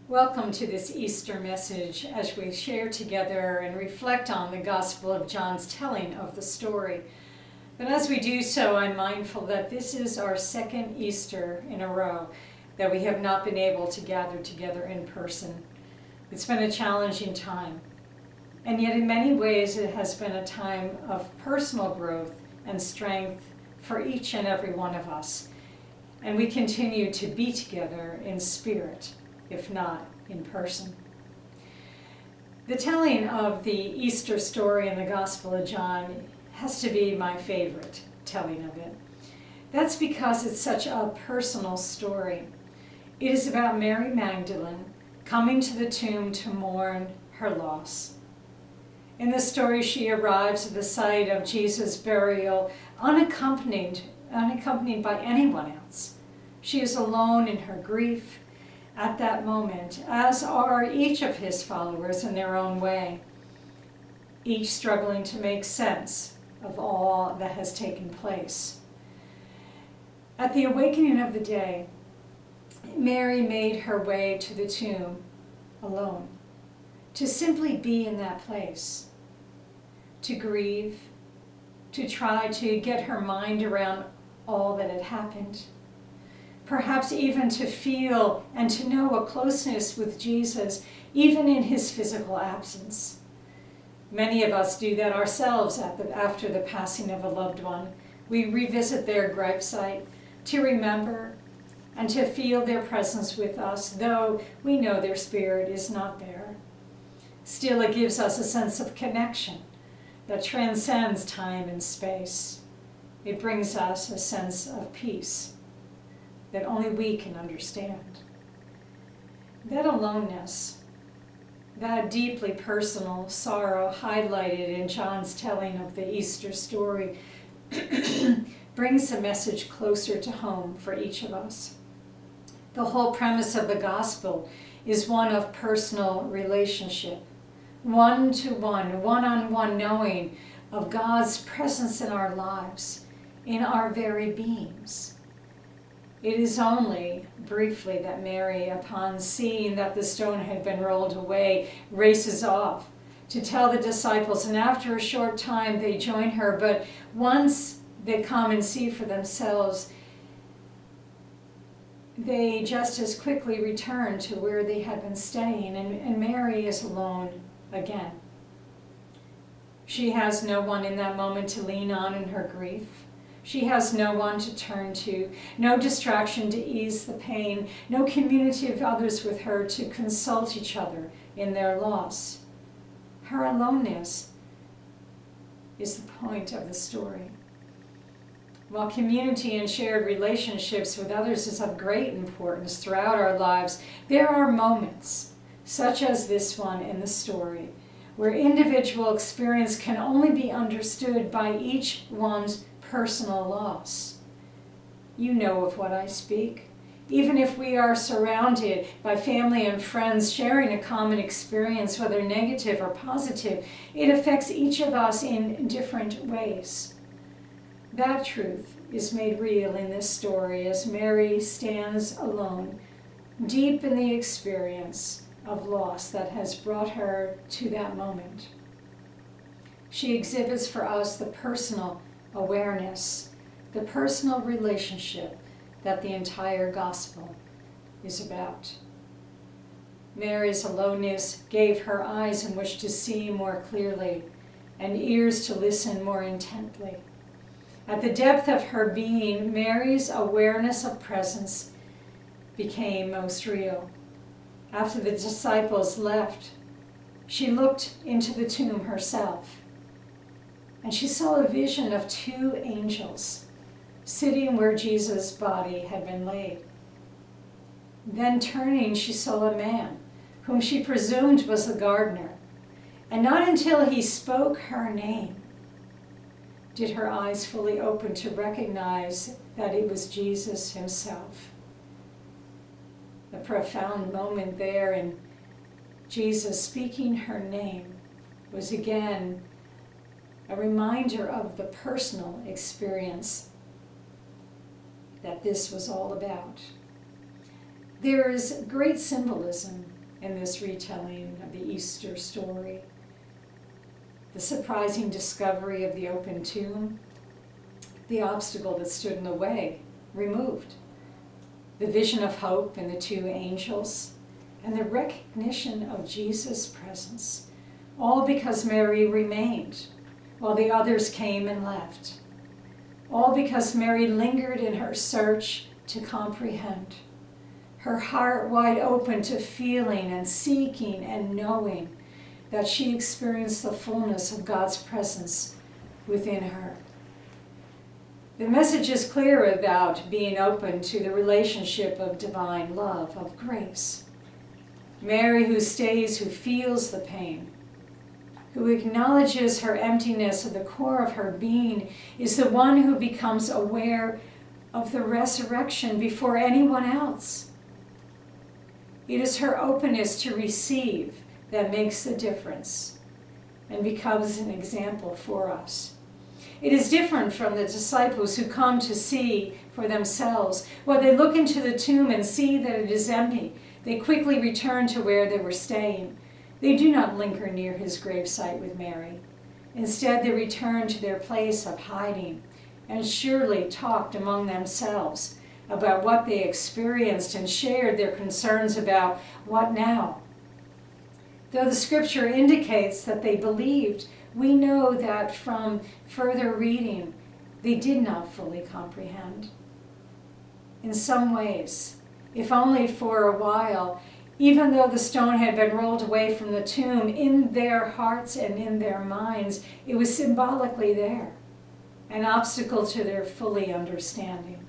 Welcome to this Easter message as we share together and reflect on the Gospel of John's telling of the story. But as we do so, I'm mindful that this is our second Easter in a row that we have not been able to gather together in person. It's been a challenging time, and yet in many ways it has been a time of personal growth and strength for each and every one of us. And we continue to be together in spirit, if not in person. The telling of the Easter story in the Gospel of John has to be my favorite telling of it. That's because it's such a personal story. It is about Mary Magdalene coming to the tomb to mourn her loss. In the story, she arrives at the site of Jesus' burial unaccompanied by anyone else. She is alone in her grief at that moment, as are each of his followers in their own way, each struggling to make sense of all that has taken place. At the awakening of the day, Mary made her way to the tomb alone, to simply be in that place, to grieve, to try to get her mind around all that had happened, perhaps even to feel and to know a closeness with Jesus, even in his physical absence. Many of us do that ourselves after the passing of a loved one. We revisit their gravesite to remember and to feel their presence with us, though we know their spirit is not there. Still, it gives us a sense of connection that transcends time and space. It brings us a sense of peace that only we can understand. That aloneness, that deeply personal sorrow highlighted in John's telling of the Easter story brings the message closer to home for each of us. The whole premise of the gospel is one of personal relationship, one-to-one, one-on-one knowing of God's presence in our lives, in our very beings. It is only briefly that Mary, upon seeing that the stone had been rolled away, races off to tell the disciples, and after a short time they join her. But once they come and see for themselves, they just as quickly return to where they had been staying, and Mary is alone again. She has no one in that moment to lean on in her grief. She has no one to turn to, no distraction to ease the pain, no community of others with her to consult each other in their loss. Her aloneness is the point of the story. While community and shared relationships with others is of great importance throughout our lives, there are moments, such as this one in the story, where individual experience can only be understood by each one's personal loss. You know of what I speak. Even if we are surrounded by family and friends sharing a common experience, whether negative or positive, it affects each of us in different ways. That truth is made real in this story as Mary stands alone, deep in the experience of loss that has brought her to that moment. She exhibits for us the personal awareness, the personal relationship that the entire gospel is about. Mary's aloneness gave her eyes in which to see more clearly and ears to listen more intently. At the depth of her being, Mary's awareness of presence became most real. After the disciples left, she looked into the tomb herself, and she saw a vision of two angels sitting where Jesus' body had been laid. Then turning, she saw a man whom she presumed was the gardener, and not until he spoke her name did her eyes fully open to recognize that it was Jesus himself. The profound moment there in Jesus speaking her name was again a reminder of the personal experience that this was all about. There is great symbolism in this retelling of the Easter story. The surprising discovery of the open tomb, the obstacle that stood in the way, removed, the vision of hope in the two angels, and the recognition of Jesus' presence, all because Mary remained while the others came and left, all because Mary lingered in her search to comprehend, her heart wide open to feeling and seeking and knowing that she experienced the fullness of God's presence within her. The message is clear about being open to the relationship of divine love, of grace. Mary, who stays, who feels the pain, who acknowledges her emptiness at the core of her being, is the one who becomes aware of the resurrection before anyone else. It is her openness to receive that makes the difference and becomes an example for us. It is different from the disciples who come to see for themselves. When they look into the tomb and see that it is empty, they quickly return to where they were staying. They do not linger near his gravesite with Mary. Instead, they return to their place of hiding and surely talked among themselves about what they experienced and shared their concerns about what now. Though the scripture indicates that they believed, we know that from further reading, they did not fully comprehend. In some ways, if only for a while, even though the stone had been rolled away from the tomb, in their hearts and in their minds, it was symbolically there, an obstacle to their fully understanding.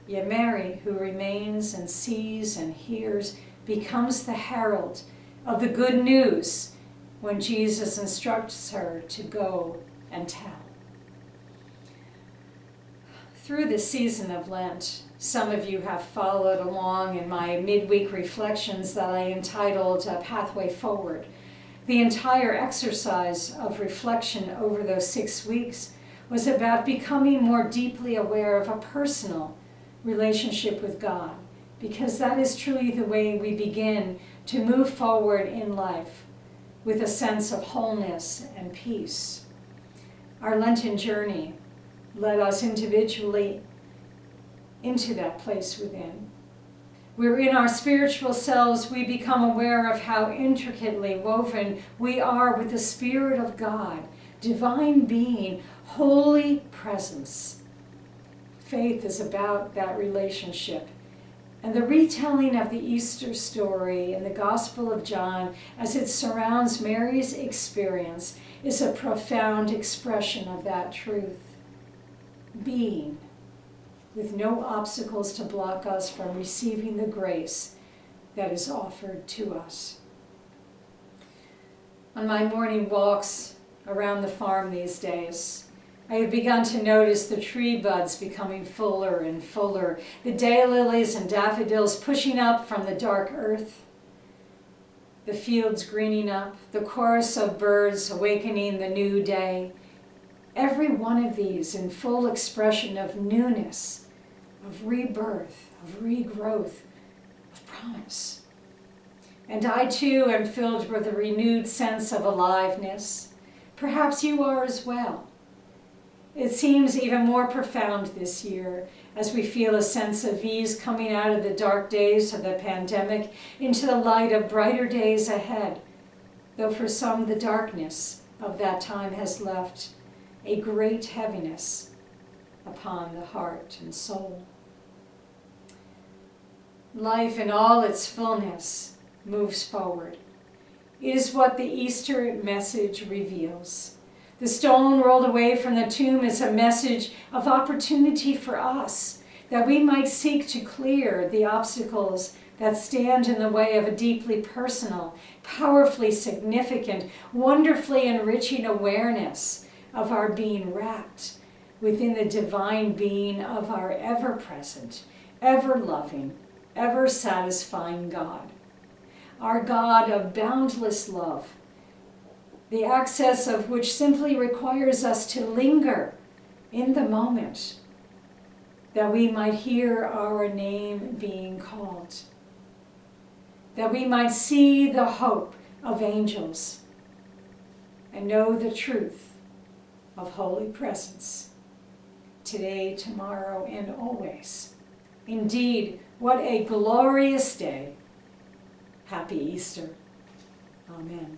Yet Mary, who remains and sees and hears, becomes the herald of the good news when Jesus instructs her to go and tell. Through the season of Lent, some of you have followed along in my midweek reflections that I entitled Pathway Forward. The entire exercise of reflection over those 6 weeks was about becoming more deeply aware of a personal relationship with God, because that is truly the way we begin to move forward in life with a sense of wholeness and peace. Our Lenten journey led us individually into that place within. Where in our spiritual selves we become aware of how intricately woven we are with the Spirit of God, divine being, holy presence. Faith is about that relationship. And the retelling of the Easter story in the Gospel of John as it surrounds Mary's experience is a profound expression of that truth. Being, with no obstacles to block us from receiving the grace that is offered to us. On my morning walks around the farm these days, I have begun to notice the tree buds becoming fuller and fuller, the daylilies and daffodils pushing up from the dark earth, the fields greening up, the chorus of birds awakening the new day. Every one of these in full expression of newness, of rebirth, of regrowth, of promise. And I too am filled with a renewed sense of aliveness. Perhaps you are as well. It seems even more profound this year as we feel a sense of ease coming out of the dark days of the pandemic into the light of brighter days ahead, though for some the darkness of that time has left a great heaviness upon the heart and soul. Life in all its fullness moves forward. It is what the Easter message reveals. The stone rolled away from the tomb is a message of opportunity for us, that we might seek to clear the obstacles that stand in the way of a deeply personal, powerfully significant, wonderfully enriching awareness of our being wrapped within the divine being of our ever-present, ever-loving, ever-satisfying God. Our God of boundless love, the access of which simply requires us to linger in the moment, that we might hear our name being called. that we might see the hope of angels and know the truth of holy presence, today, tomorrow, and always. Indeed, what a glorious day. Happy Easter. Amen.